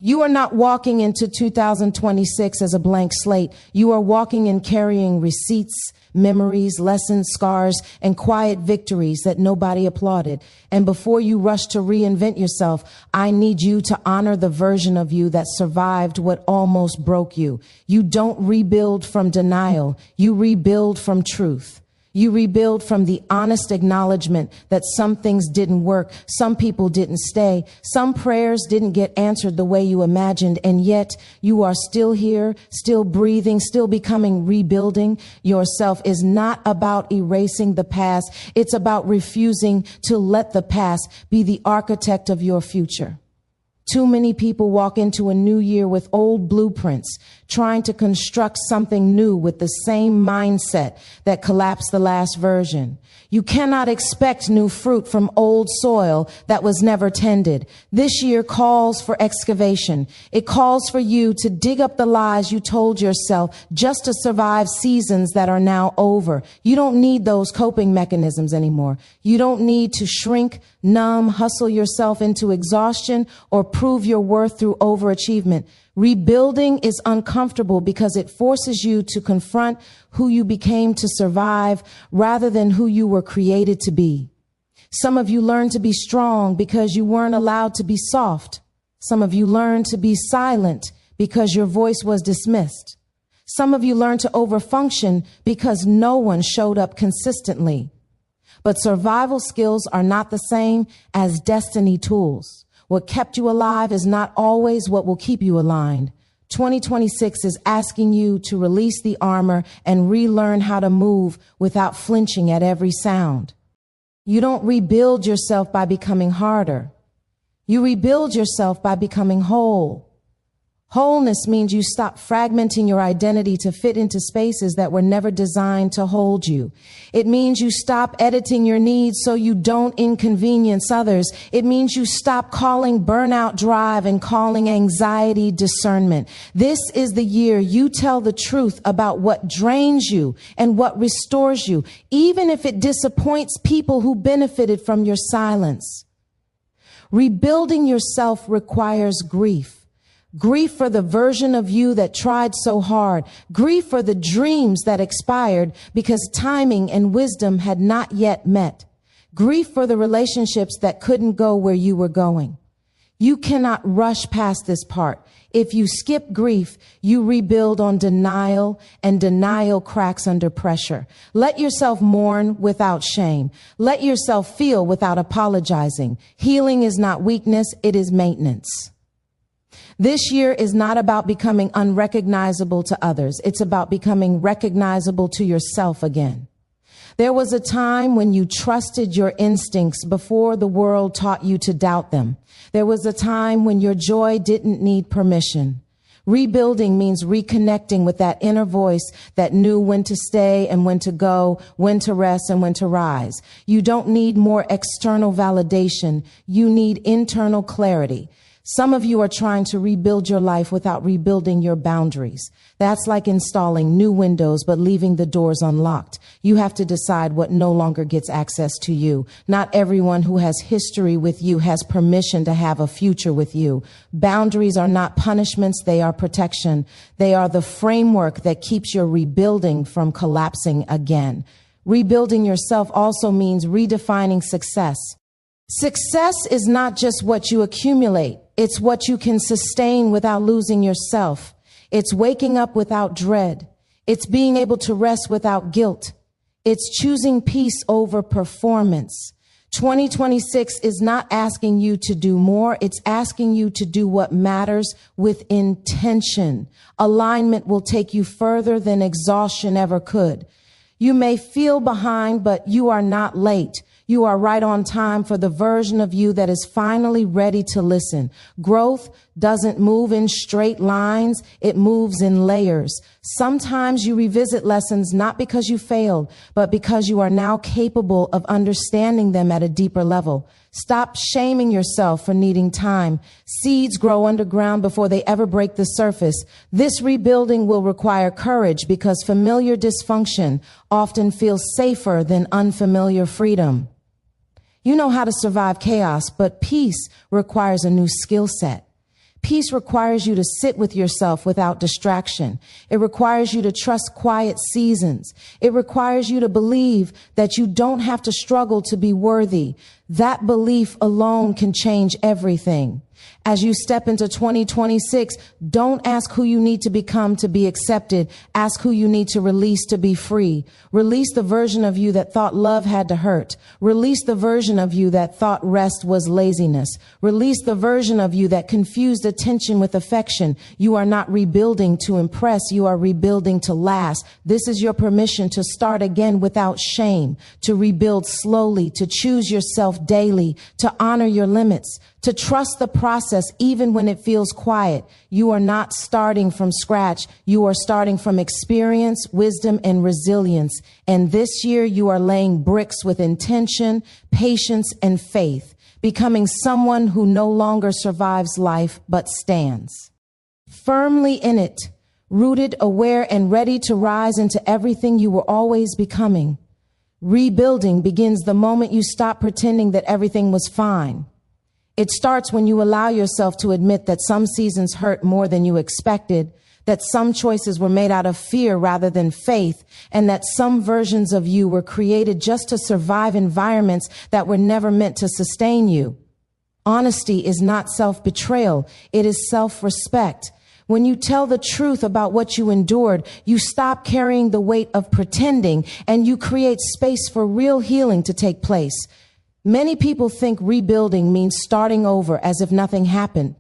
You are not walking into 2026 as a blank slate. You are walking in carrying receipts, memories, lessons, scars, and quiet victories that nobody applauded. And before you rush to reinvent yourself, I need you to honor the version of you that survived what almost broke you. You don't rebuild from denial. You rebuild from truth. You rebuild from the honest acknowledgement that some things didn't work, some people didn't stay, some prayers didn't get answered the way you imagined, and yet you are still here, still breathing, still becoming. Rebuilding yourself is not about erasing the past. It's about refusing to let the past be the architect of your future. Too many people walk into a new year with old blueprints, trying to construct something new with the same mindset that collapsed the last version. You cannot expect new fruit from old soil that was never tended. This year calls for excavation. It calls for you to dig up the lies you told yourself just to survive seasons that are now over. You don't need those coping mechanisms anymore. You don't need to shrink, numb, hustle yourself into exhaustion, or prove your worth through overachievement. Rebuilding is uncomfortable because it forces you to confront who you became to survive rather than who you were created to be. Some of you learned to be strong because you weren't allowed to be soft. Some of you learned to be silent because your voice was dismissed. Some of you learned to overfunction because no one showed up consistently. But survival skills are not the same as destiny tools. What kept you alive is not always what will keep you aligned. 2026 is asking you to release the armor and relearn how to move without flinching at every sound. You don't rebuild yourself by becoming harder. You rebuild yourself by becoming whole. Wholeness means you stop fragmenting your identity to fit into spaces that were never designed to hold you. It means you stop editing your needs so you don't inconvenience others. It means you stop calling burnout drive and calling anxiety discernment. This is the year you tell the truth about what drains you and what restores you, even if it disappoints people who benefited from your silence. Rebuilding yourself requires grief. Grief for the version of you that tried so hard. Grief for the dreams that expired because timing and wisdom had not yet met. Grief for the relationships that couldn't go where you were going. You cannot rush past this part. If you skip grief, you rebuild on denial, and denial cracks under pressure. Let yourself mourn without shame. Let yourself feel without apologizing. Healing is not weakness, it is maintenance. This year is not about becoming unrecognizable to others. It's about becoming recognizable to yourself again. There was a time when you trusted your instincts before the world taught you to doubt them. There was a time when your joy didn't need permission. Rebuilding means reconnecting with that inner voice that knew when to stay and when to go, when to rest and when to rise. You don't need more external validation. You need internal clarity. Some of you are trying to rebuild your life without rebuilding your boundaries. That's like installing new windows but leaving the doors unlocked. You have to decide what no longer gets access to you. Not everyone who has history with you has permission to have a future with you. Boundaries are not punishments, they are protection. They are the framework that keeps your rebuilding from collapsing again. Rebuilding yourself also means redefining success. Success is not just what you accumulate. It's what you can sustain without losing yourself. It's waking up without dread. It's being able to rest without guilt. It's choosing peace over performance. 2026 is not asking you to do more. It's asking you to do what matters with intention. Alignment will take you further than exhaustion ever could. You may feel behind, but you are not late. You are right on time for the version of you that is finally ready to listen. Growth doesn't move in straight lines. It moves in layers. Sometimes you revisit lessons not because you failed, but because you are now capable of understanding them at a deeper level. Stop shaming yourself for needing time. Seeds grow underground before they ever break the surface. This rebuilding will require courage because familiar dysfunction often feels safer than unfamiliar freedom. You know how to survive chaos, but peace requires a new skill set. Peace requires you to sit with yourself without distraction. It requires you to trust quiet seasons. It requires you to believe that you don't have to struggle to be worthy. That belief alone can change everything. As you step into 2026, don't ask who you need to become to be accepted. Ask who you need to release to be free. Release the version of you that thought love had to hurt. Release the version of you that thought rest was laziness. Release the version of you that confused attention with affection. You are not rebuilding to impress. You are rebuilding to last. This is your permission to start again without shame, to rebuild slowly, to choose yourself daily, to honor your limits, to trust the process even when it feels quiet. You are not starting from scratch. You are starting from experience, wisdom, and resilience. And this year you are laying bricks with intention, patience, and faith, becoming someone who no longer survives life but stands firmly in it, rooted, aware, and ready to rise into everything you were always becoming. Rebuilding begins the moment you stop pretending that everything was fine. It starts when you allow yourself to admit that some seasons hurt more than you expected, that some choices were made out of fear rather than faith, and that some versions of you were created just to survive environments that were never meant to sustain you. Honesty is not self-betrayal. It is self-respect. When you tell the truth about what you endured, you stop carrying the weight of pretending, and you create space for real healing to take place. Many people think rebuilding means starting over as if nothing happened,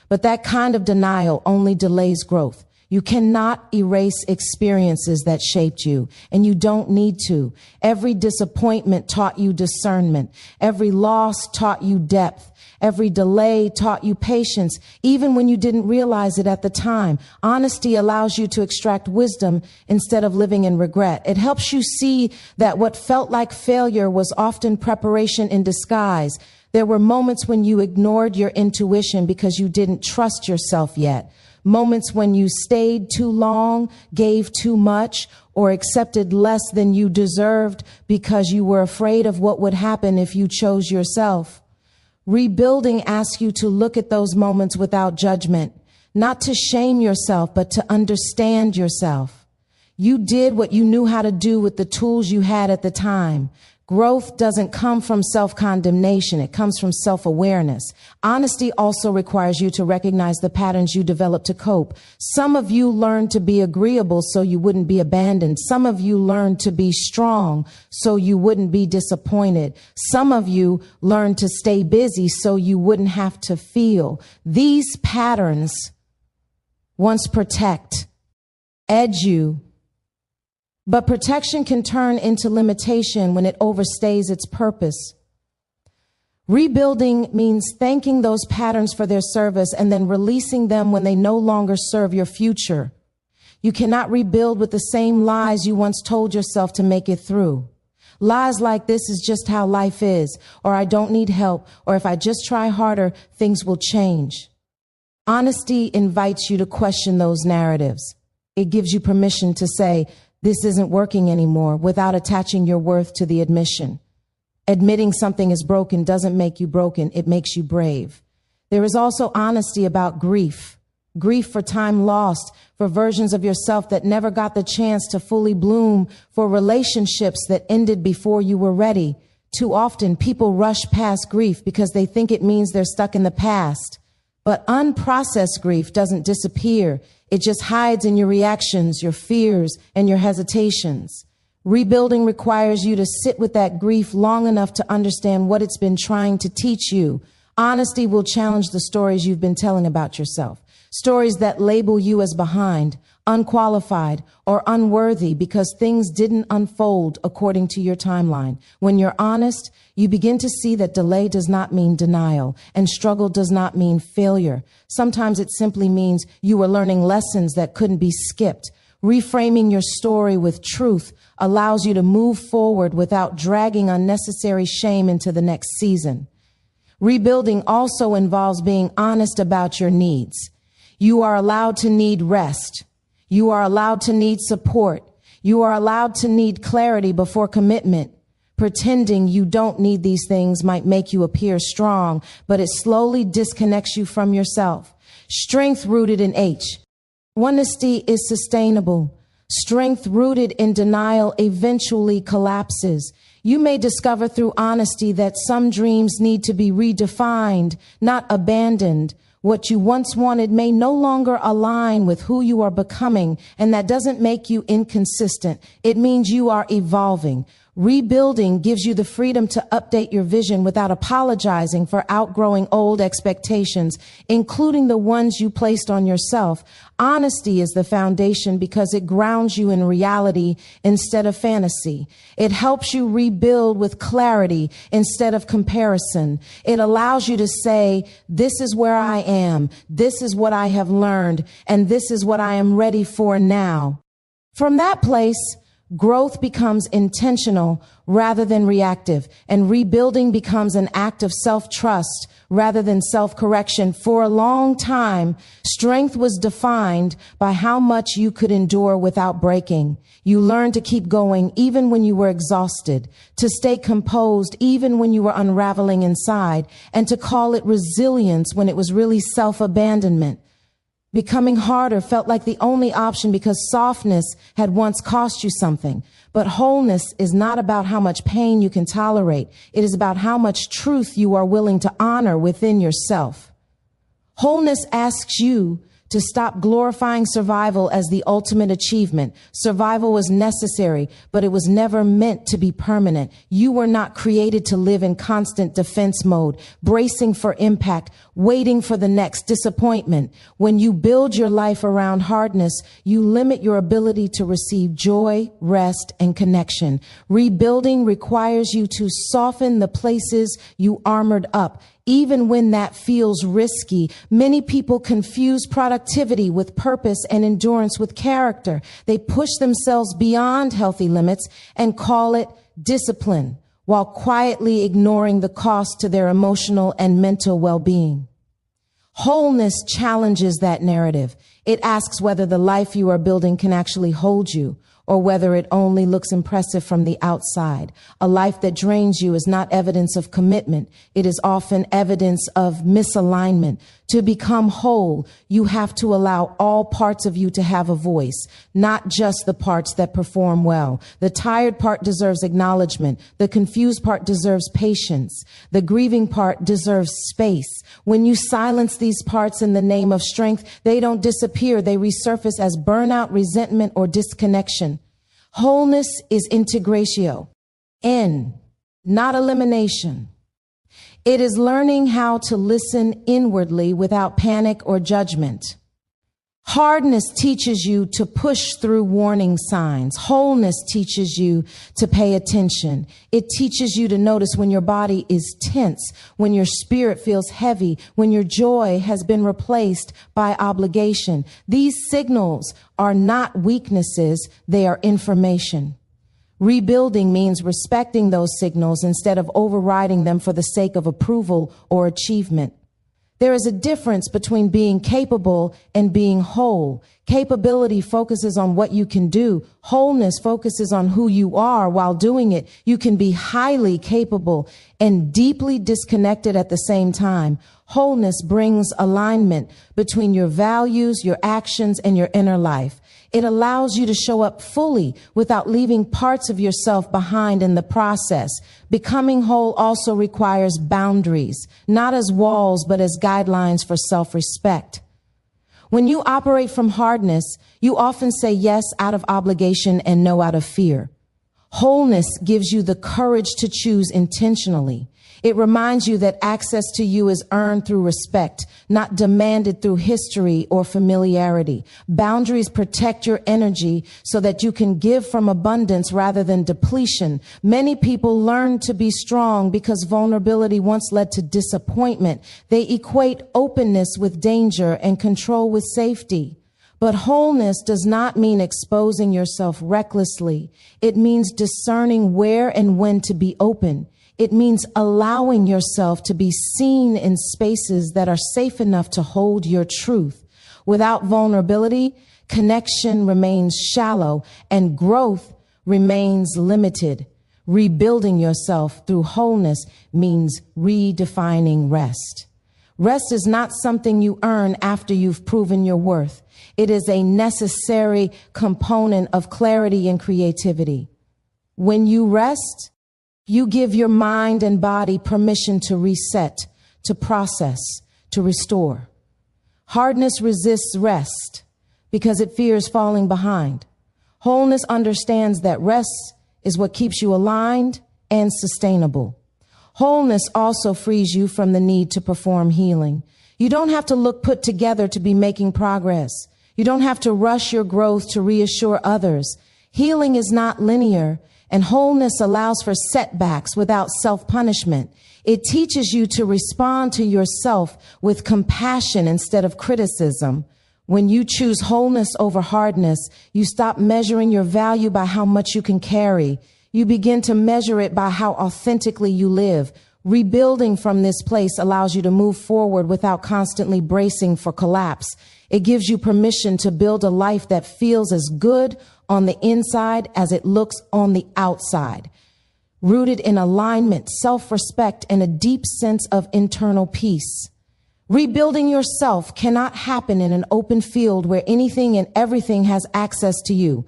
but that kind of denial only delays growth. You cannot erase experiences that shaped you, and you don't need to. Every disappointment taught you discernment. Every loss taught you depth. Every delay taught you patience, even when you didn't realize it at the time. Honesty allows you to extract wisdom instead of living in regret. It helps you see that what felt like failure was often preparation in disguise. There were moments when you ignored your intuition because you didn't trust yourself yet. Moments when you stayed too long, gave too much, or accepted less than you deserved because you were afraid of what would happen if you chose yourself. Rebuilding asks you to look at those moments without judgment, not to shame yourself, but to understand yourself. You did what you knew how to do with the tools you had at the time. Growth doesn't come from self-condemnation. It comes from self-awareness. Honesty also requires you to recognize the patterns you developed to cope. Some of you learned to be agreeable so you wouldn't be abandoned. Some of you learned to be strong so you wouldn't be disappointed. Some of you learned to stay busy so you wouldn't have to feel. These patterns once protect, edge you, but protection can turn into limitation when it overstays its purpose. Rebuilding means thanking those patterns for their service and then releasing them when they no longer serve your future. You cannot rebuild with the same lies you once told yourself to make it through. Lies like "this is just how life is," or "I don't need help," or "if I just try harder, things will change." Honesty invites you to question those narratives. It gives you permission to say, "This isn't working anymore," without attaching your worth to the admission. Admitting something is broken doesn't make you broken. It makes you brave. There is also honesty about grief. Grief for time lost, for versions of yourself that never got the chance to fully bloom, for relationships that ended before you were ready. Too often, people rush past grief because they think it means they're stuck in the past. But unprocessed grief doesn't disappear. It just hides in your reactions, your fears, and your hesitations. Rebuilding requires you to sit with that grief long enough to understand what it's been trying to teach you. Honesty will challenge the stories you've been telling about yourself. Stories that label you as behind, unqualified, or unworthy because things didn't unfold according to your timeline. When you're honest, you begin to see that delay does not mean denial, and struggle does not mean failure. Sometimes it simply means you were learning lessons that couldn't be skipped. Reframing your story with truth allows you to move forward without dragging unnecessary shame into the next season. Rebuilding also involves being honest about your needs. You are allowed to need rest. You are allowed to need support. You are allowed to need clarity before commitment. Pretending you don't need these things might make you appear strong, but it slowly disconnects you from yourself. Strength rooted in H. Honesty is sustainable. Strength rooted in denial eventually collapses. You may discover through honesty that some dreams need to be redefined, not abandoned. What you once wanted may no longer align with who you are becoming, and that doesn't make you inconsistent. It means you are evolving. Rebuilding gives you the freedom to update your vision without apologizing for outgrowing old expectations, including the ones you placed on yourself. Honesty is the foundation because it grounds you in reality instead of fantasy. It helps you rebuild with clarity instead of comparison. It allows you to say, this is where I am, this is what I have learned, and this is what I am ready for now. From that place, growth becomes intentional rather than reactive, and rebuilding becomes an act of self-trust rather than self-correction. For a long time, strength was defined by how much you could endure without breaking. You learned to keep going even when you were exhausted, to stay composed even when you were unraveling inside, and to call it resilience when it was really self-abandonment. Becoming harder felt like the only option because softness had once cost you something. But wholeness is not about how much pain you can tolerate. It is about how much truth you are willing to honor within yourself. Wholeness asks you to stop glorifying survival as the ultimate achievement. Survival was necessary, but it was never meant to be permanent. You were not created to live in constant defense mode, bracing for impact, waiting for the next disappointment. When you build your life around hardness, you limit your ability to receive joy, rest, and connection. Rebuilding requires you to soften the places you armored up. Even when that feels risky, many people confuse productivity with purpose and endurance with character. They push themselves beyond healthy limits and call it discipline, while quietly ignoring the cost to their emotional and mental well-being. Wholeness challenges that narrative. It asks whether the life you are building can actually hold you, or whether it only looks impressive from the outside. A life that drains you is not evidence of commitment. It is often evidence of misalignment. To become whole, you have to allow all parts of you to have a voice, not just the parts that perform well. The tired part deserves acknowledgement. The confused part deserves patience. The grieving part deserves space. When you silence these parts in the name of strength, they don't disappear. They resurface as burnout, resentment, or disconnection. Wholeness is integratio, N, not elimination. It is learning how to listen inwardly without panic or judgment. Hardness teaches you to push through warning signs. Wholeness teaches you to pay attention. It teaches you to notice when your body is tense, when your spirit feels heavy, when your joy has been replaced by obligation. These signals are not weaknesses, they are information. Rebuilding means respecting those signals instead of overriding them for the sake of approval or achievement. There is a difference between being capable and being whole. Capability focuses on what you can do. Wholeness focuses on who you are while doing it. You can be highly capable and deeply disconnected at the same time. Wholeness brings alignment between your values, your actions, and your inner life. It allows you to show up fully without leaving parts of yourself behind in the process. Becoming whole also requires boundaries, not as walls, but as guidelines for self-respect. When you operate from hardness, you often say yes out of obligation and no out of fear. Wholeness gives you the courage to choose intentionally. It reminds you that access to you is earned through respect, not demanded through history or familiarity. Boundaries protect your energy so that you can give from abundance rather than depletion. Many people learn to be strong because vulnerability once led to disappointment. They equate openness with danger and control with safety. But wholeness does not mean exposing yourself recklessly. It means discerning where and when to be open. It means allowing yourself to be seen in spaces that are safe enough to hold your truth. Without vulnerability, connection remains shallow and growth remains limited. Rebuilding yourself through wholeness means redefining rest. Rest is not something you earn after you've proven your worth. It is a necessary component of clarity and creativity. When you rest, you give your mind and body permission to reset, to process, to restore. Hardness resists rest because it fears falling behind. Wholeness understands that rest is what keeps you aligned and sustainable. Wholeness also frees you from the need to perform healing. You don't have to look put together to be making progress. You don't have to rush your growth to reassure others. Healing is not linear, and wholeness allows for setbacks without self-punishment. It teaches you to respond to yourself with compassion instead of criticism. When you choose wholeness over hardness, you stop measuring your value by how much you can carry. You begin to measure it by how authentically you live. Rebuilding from this place allows you to move forward without constantly bracing for collapse. It gives you permission to build a life that feels as good on the inside as it looks on the outside, rooted in alignment, self-respect, and a deep sense of internal peace. Rebuilding yourself cannot happen in an open field where anything and everything has access to you.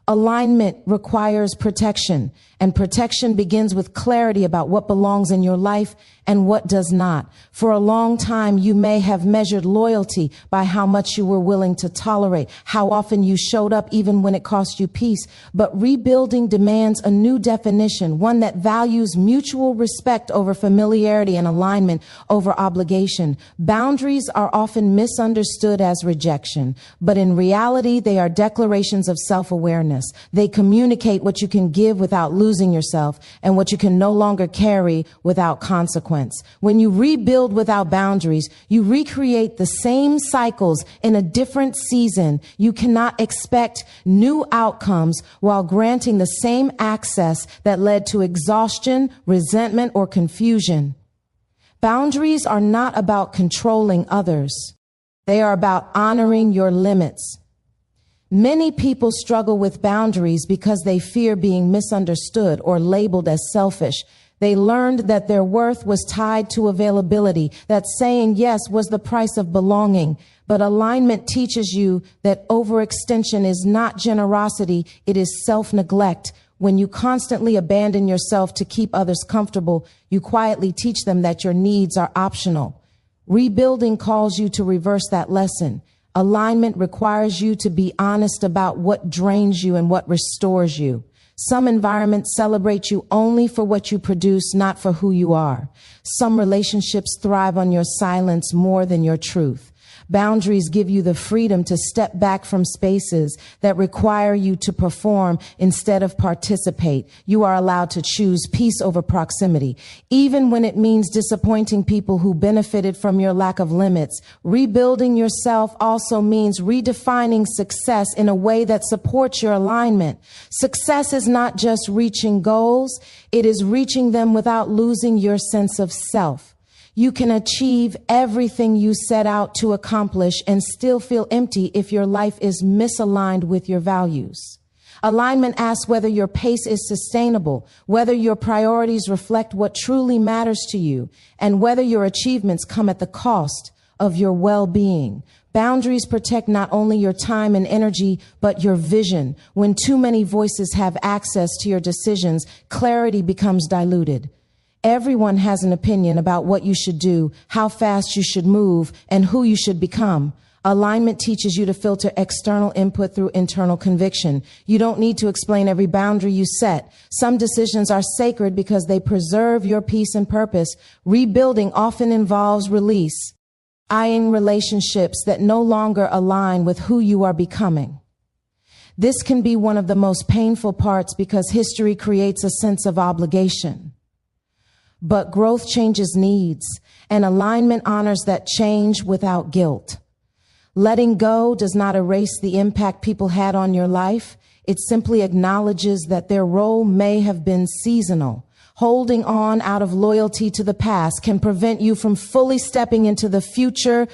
Alignment requires protection, and protection begins with clarity about what belongs in your life and what does not. For a long time, you may have measured loyalty by how much you were willing to tolerate, how often you showed up even when it cost you peace. But rebuilding demands a new definition, one that values mutual respect over familiarity and alignment over obligation. Boundaries are often misunderstood as rejection, but in reality, they are declarations of self-awareness. They communicate what you can give without losing yourself and what you can no longer carry without consequence. When you rebuild without boundaries, you recreate the same cycles in a different season. You cannot expect new outcomes while granting the same access that led to exhaustion, resentment, or confusion. Boundaries are not about controlling others. They are about honoring your limits. Many people struggle with boundaries because they fear being misunderstood or labeled as selfish. They learned that their worth was tied to availability, that saying yes was the price of belonging. But alignment teaches you that overextension is not generosity, it is self-neglect. When you constantly abandon yourself to keep others comfortable, you quietly teach them that your needs are optional. Rebuilding calls you to reverse that lesson. Alignment requires you to be honest about what drains you and what restores you. Some environments celebrate you only for what you produce, not for who you are. Some relationships thrive on your silence more than your truth. Boundaries give you the freedom to step back from spaces that require you to perform instead of participate. You are allowed to choose peace over proximity, even when it means disappointing people who benefited from your lack of limits. Rebuilding yourself also means redefining success in a way that supports your alignment. Success is not just reaching goals, it is reaching them without losing your sense of self. You can achieve everything you set out to accomplish and still feel empty if your life is misaligned with your values. Alignment asks whether your pace is sustainable, whether your priorities reflect what truly matters to you, and whether your achievements come at the cost of your well-being. Boundaries protect not only your time and energy, but your vision. When too many voices have access to your decisions, clarity becomes diluted. Everyone has an opinion about what you should do, how fast you should move, and who you should become. Alignment teaches you to filter external input through internal conviction. You don't need to explain every boundary you set. Some decisions are sacred because they preserve your peace and purpose. Rebuilding often involves release, eyeing relationships that no longer align with who you are becoming. This can be one of the most painful parts because history creates a sense of obligation. But growth changes needs, and alignment honors that change without guilt. Letting go does not erase the impact people had on your life. It simply acknowledges that their role may have been seasonal. Holding on out of loyalty to the past can prevent you from fully stepping into the future.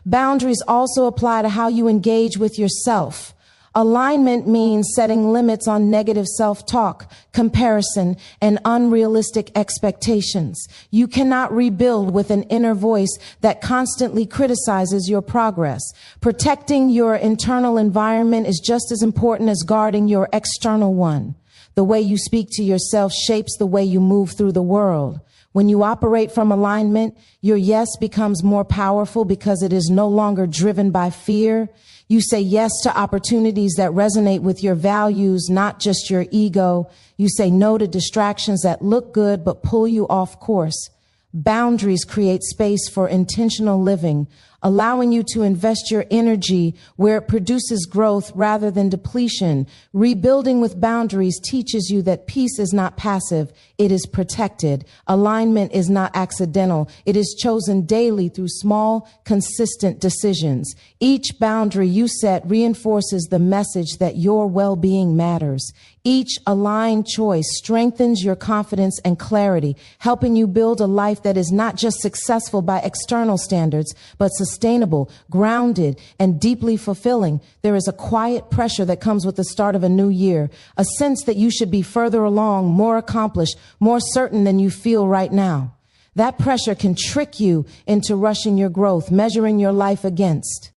Boundaries also apply to how you engage with yourself. Alignment means setting limits on negative self-talk, comparison, and unrealistic expectations. You cannot rebuild with an inner voice that constantly criticizes your progress. Protecting your internal environment is just as important as guarding your external one. The way you speak to yourself shapes the way you move through the world. When you operate from alignment, your yes becomes more powerful because it is no longer driven by fear. You say yes to opportunities that resonate with your values, not just your ego. You say no to distractions that look good but pull you off course. Boundaries create space for intentional living, allowing you to invest your energy where it produces growth rather than depletion. Rebuilding with boundaries teaches you that peace is not passive, it is protected. Alignment is not accidental, it is chosen daily through small, consistent decisions. Each boundary you set reinforces the message that your well-being matters. Each aligned choice strengthens your confidence and clarity, helping you build a life that is not just successful by external standards, but sustainable, grounded, and deeply fulfilling. There is a quiet pressure that comes with the start of a new year, a sense that you should be further along, more accomplished, more certain than you feel right now. That pressure can trick you into rushing your growth, measuring your life against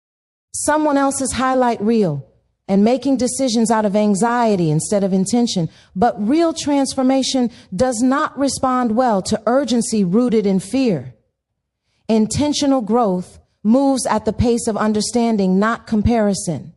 someone else's highlight reel, and making decisions out of anxiety instead of intention. But real transformation does not respond well to urgency rooted in fear. Intentional growth moves at the pace of understanding, not comparison.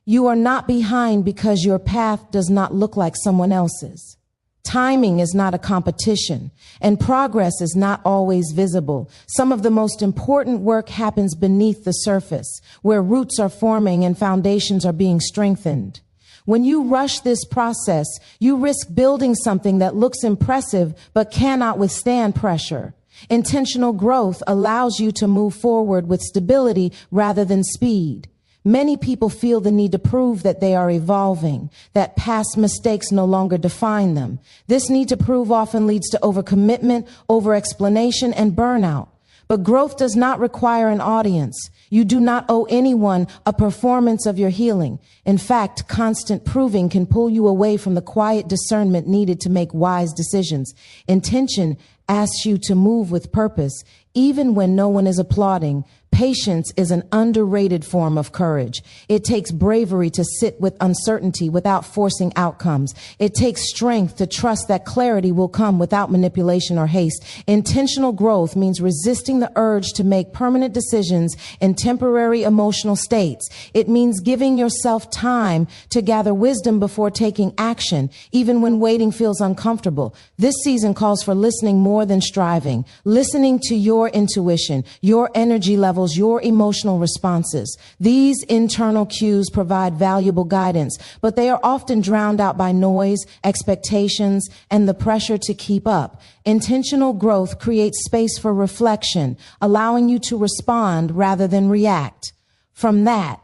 You are not behind because your path does not look like someone else's. Timing is not a competition, and progress is not always visible. Some of the most important work happens beneath the surface, where roots are forming and foundations are being strengthened. When you rush this process, you risk building something that looks impressive but cannot withstand pressure. Intentional growth allows you to move forward with stability rather than speed. Many people feel the need to prove that they are evolving, that past mistakes no longer define them. This need to prove often leads to overcommitment, over-explanation, and burnout. But growth does not require an audience. You do not owe anyone a performance of your healing. In fact, constant proving can pull you away from the quiet discernment needed to make wise decisions. Intention asks you to move with purpose, even when no one is applauding. Patience is an underrated form of courage. It takes bravery to sit with uncertainty without forcing outcomes. It takes strength to trust that clarity will come without manipulation or haste. Intentional growth means resisting the urge to make permanent decisions in temporary emotional states. It means giving yourself time to gather wisdom before taking action, even when waiting feels uncomfortable. This season calls for listening more than striving, listening to your intuition, your energy levels, your emotional responses. These internal cues provide valuable guidance, but they are often drowned out by noise, expectations, and the pressure to keep up. Intentional growth creates space for reflection, allowing you to respond rather than react. From that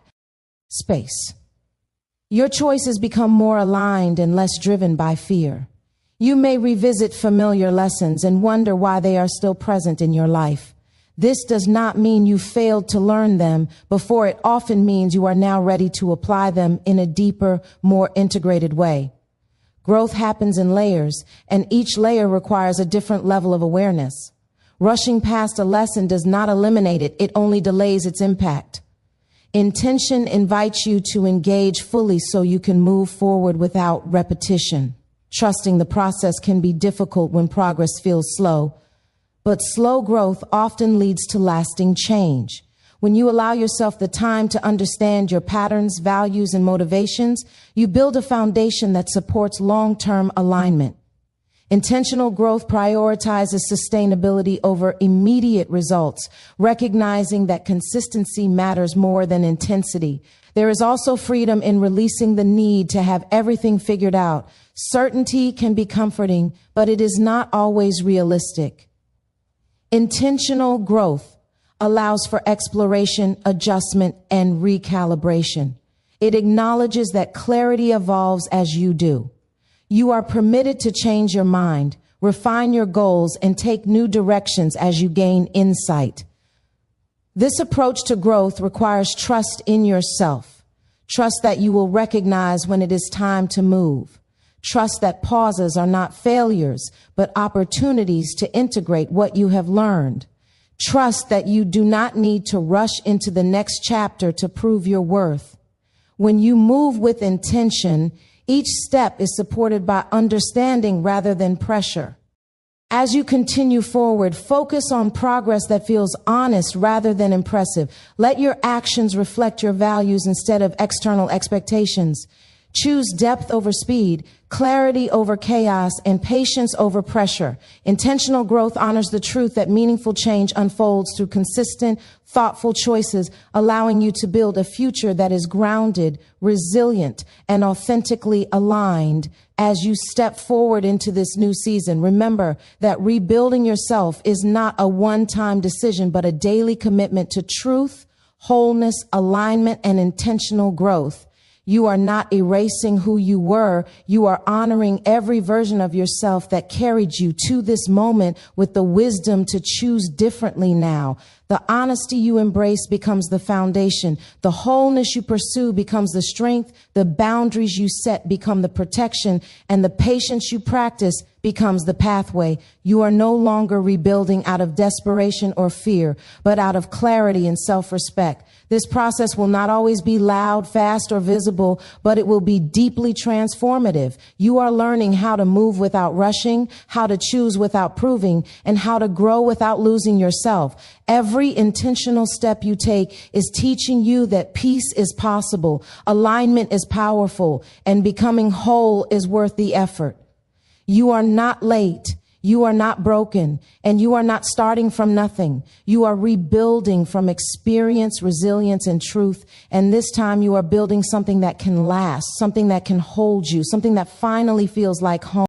space, your choices become more aligned and less driven by fear. You may revisit familiar lessons and wonder why they are still present in your life. This does not mean you failed to learn them before. It often means you are now ready to apply them in a deeper, more integrated way. Growth happens in layers, and each layer requires a different level of awareness. Rushing past a lesson does not eliminate it. It only delays its impact. Intention invites you to engage fully so you can move forward without repetition. Trusting the process can be difficult when progress feels slow. But slow growth often leads to lasting change. When you allow yourself the time to understand your patterns, values, and motivations, you build a foundation that supports long-term alignment. Intentional growth prioritizes sustainability over immediate results, recognizing that consistency matters more than intensity. There is also freedom in releasing the need to have everything figured out. Certainty can be comforting, but it is not always realistic. Intentional growth allows for exploration, adjustment, and recalibration. It acknowledges that clarity evolves as you do. You are permitted to change your mind, refine your goals, and take new directions as you gain insight. This approach to growth requires trust in yourself, Trust that you will recognize when it is time to move. Trust that pauses are not failures, but opportunities to integrate what you have learned. Trust that you do not need to rush into the next chapter to prove your worth. When you move with intention, each step is supported by understanding rather than pressure. As you continue forward, focus on progress that feels honest rather than impressive. Let your actions reflect your values instead of external expectations. Choose depth over speed, clarity over chaos, and patience over pressure. Intentional growth honors the truth that meaningful change unfolds through consistent, thoughtful choices, allowing you to build a future that is grounded, resilient, and authentically aligned. As you step forward into this new season, remember that rebuilding yourself is not a one-time decision, but a daily commitment to truth, wholeness, alignment, and intentional growth. You are not erasing who you were. You are honoring every version of yourself that carried you to this moment with the wisdom to choose differently now. The honesty you embrace becomes the foundation. The wholeness you pursue becomes the strength. The boundaries you set become the protection, and the patience you practice becomes the pathway. You are no longer rebuilding out of desperation or fear, but out of clarity and self-respect. This process will not always be loud, fast, or visible, but it will be deeply transformative. You are learning how to move without rushing, how to choose without proving, and how to grow without losing yourself. Every intentional step you take is teaching you that peace is possible, alignment is powerful, and becoming whole is worth the effort. You are not late. You are not broken, and you are not starting from nothing. You are rebuilding from experience, resilience, and truth. And this time you are building something that can last, something that can hold you, something that finally feels like home.